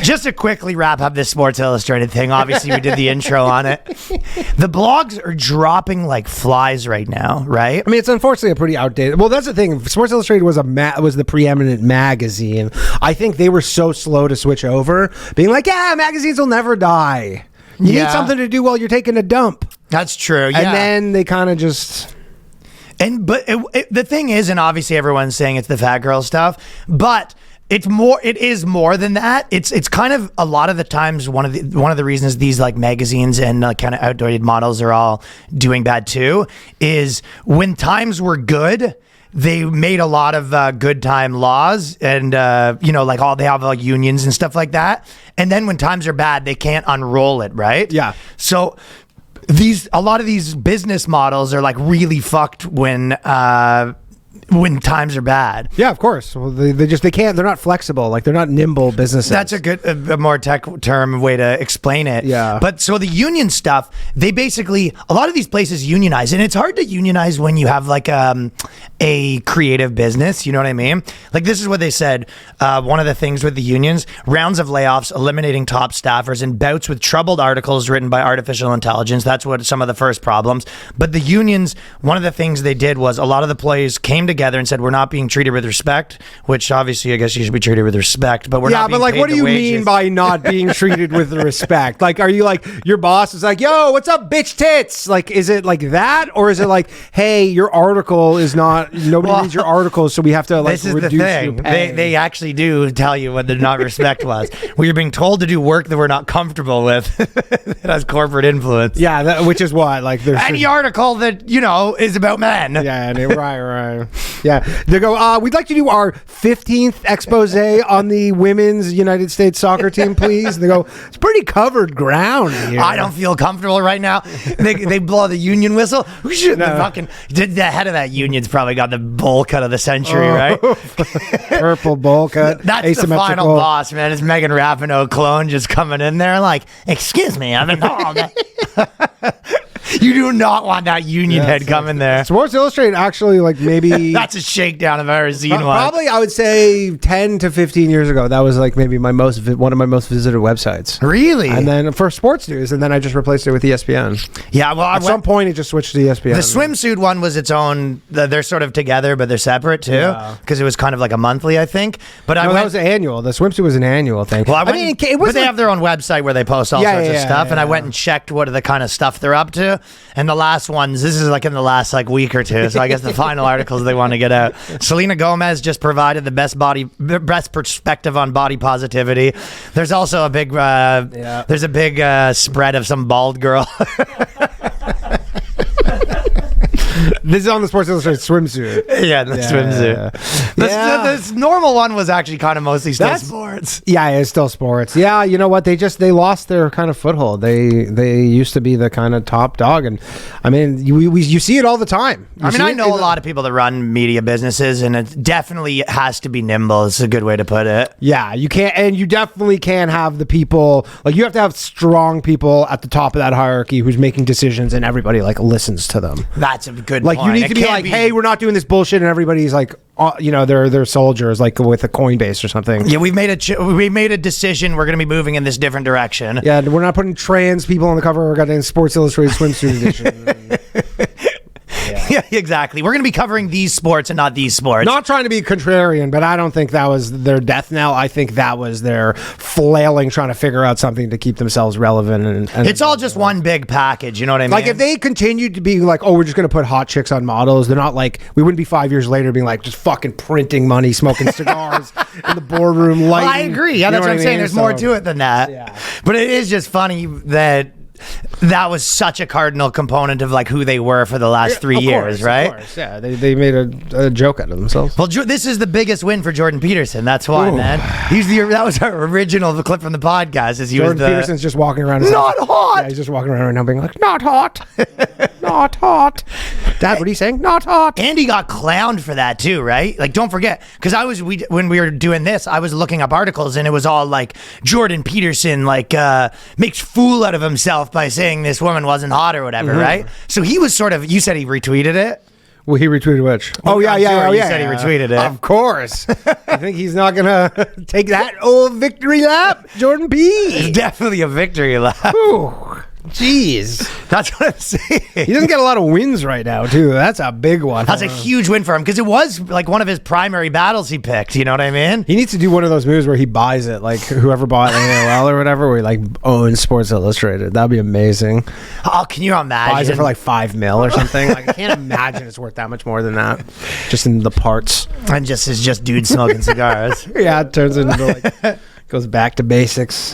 Just to quickly wrap up this Sports Illustrated thing, obviously we did the intro on it. The blogs are dropping like flies right now, right? I mean, it's unfortunately a pretty outdated. Well, that's the thing. Sports Illustrated was the preeminent magazine. I think they were so slow to switch over, being like, yeah, magazines will never die. You need something to do while you're taking a dump. That's true. Yeah. And then they kind of just... But the thing is, and obviously everyone's saying it's the fat girl stuff, but it is more than that. It's kind of a lot of the times one of the reasons these like magazines and kind of outdated models are all doing bad too is when times were good, they made a lot of good time laws and like they have like unions and stuff like that. And then when times are bad, they can't unroll it, right? Yeah. So a lot of these business models are like really fucked when times are bad. Yeah, of course. Well, they can't. They're not flexible. Like they're not nimble businesses. That's a more tech term way to explain it. Yeah. But so the union stuff, they basically a lot of these places unionize, and it's hard to unionize when you have like a creative business. You know what I mean? Like this is what they said. One of the things with the unions: rounds of layoffs, eliminating top staffers, and bouts with troubled articles written by artificial intelligence. That's what some of the first problems. But the unions, one of the things they did was a lot of the employees came together and said we're not being treated with respect, which obviously I guess you should be treated with respect, but we're not being paid what do you wages. mean by not being treated with respect? Like, are you like your boss is like, yo, what's up, bitch tits? Like, is it like that, or is it like, hey, your article is not nobody reads your articles, so we have to like this is reduce the thing. your pay. They actually do tell you what the not respect was. We're being told to do work that we're not comfortable with. That has corporate influence. Yeah, which is what like there's any article that is about men. Yeah, right. Yeah, they go, we'd like to do our 15th expose on the women's United States soccer team, please. And they go, it's pretty covered ground here. I don't feel comfortable right now. They blow the union whistle. Who should the head of that union's probably got the bowl cut of the century, right? Purple bowl cut. That's the final boss, man. It's Megan Rapinoe clone just coming in there like, excuse me, I've been called. You do not want that union head coming there. Sports Illustrated actually, like maybe... That's a shakedown I've ever seen one. Probably, I would say 10 to 15 years ago, that was like maybe one of my most visited websites. Really? And then for sports news, and then I just replaced it with ESPN. Yeah, well... At some point, it just switched to ESPN. The swimsuit one was its own... They're sort of together, but they're separate too. Because it was kind of like a monthly, I think. But that was annual. The swimsuit was an annual thing. Well, they have their own website where they post all sorts of stuff, and I went and checked what are the kind of stuff they're up to. And the last ones, this is like in the last like week or two, so I guess the final articles they want to get out. Selena Gomez just provided the best perspective on body positivity. There's also a big there's a big spread of some bald girl. This is on the Sports Illustrated swimsuit. Yeah, the swimsuit. This normal one was actually kind of mostly still sports. Yeah, it's still sports. Yeah, you know what? They lost their kind of foothold. They used to be the kind of top dog, and I mean, you see it all the time. I know a lot of people that run media businesses, and it definitely has to be nimble. It's a good way to put it. Yeah, you can't, and you definitely can't have the people like you have to have strong people at the top of that hierarchy who's making decisions, and everybody like listens to them. That's a good like point. You need to be like, hey, we're not doing this bullshit, and everybody's like, they're soldiers, like with a Coinbase or something. Yeah, we made a decision. We're going to be moving in this different direction. Yeah, we're not putting trans people on the cover. We're getting Sports Illustrated swimsuit edition. Yeah, exactly. We're going to be covering these sports and not these sports. Not trying to be contrarian, but I don't think that was their death knell. I think that was their flailing, trying to figure out something to keep themselves relevant. And it's all just one big package. You know what I mean? Like if they continued to be like, oh, we're just going to put hot chicks on models. They're not like, we wouldn't be 5 years later being like just fucking printing money, smoking cigars in the boardroom. Lighting, well, I agree. Yeah, that's what I'm saying. There's more to it than that. Yeah. But it is just funny that was such a cardinal component of like who they were for the last 3 years, right? Of course, yeah. They made a joke out of themselves. Well, this is the biggest win for Jordan Peterson. That's why, man. That was our original clip from the podcast. Jordan Peterson's just walking around. Not hot. Yeah, he's just walking around right now being like, not hot. Not hot. Dad, what are you saying? Not hot. And he got clowned for that too, right? Like, don't forget, because when we were doing this, I was looking up articles and it was all like Jordan Peterson like makes fool out of himself by saying this woman wasn't hot or whatever, right? So he was sort of, you said he retweeted it? Well, he retweeted which? Oh, yeah, I'm yeah, sure oh, you yeah. said he retweeted it. Of course. I think he's not going to take that old victory lap, Jordan P. It's definitely a victory lap. Ooh, jeez. That's what I'm saying. He doesn't get a lot of wins right now, too. That's a big one. That's a huge win for him because it was like one of his primary battles he picked. You know what I mean? He needs to do one of those moves where he buys it, like whoever bought AOL or whatever, where he like owns Sports Illustrated. That'd be amazing. Oh, can you imagine? Buys it for like $5 million or something. Like I can't imagine it's worth that much more than that, just in the parts. And just dude smoking cigars. Yeah, it turns into like goes back to basics.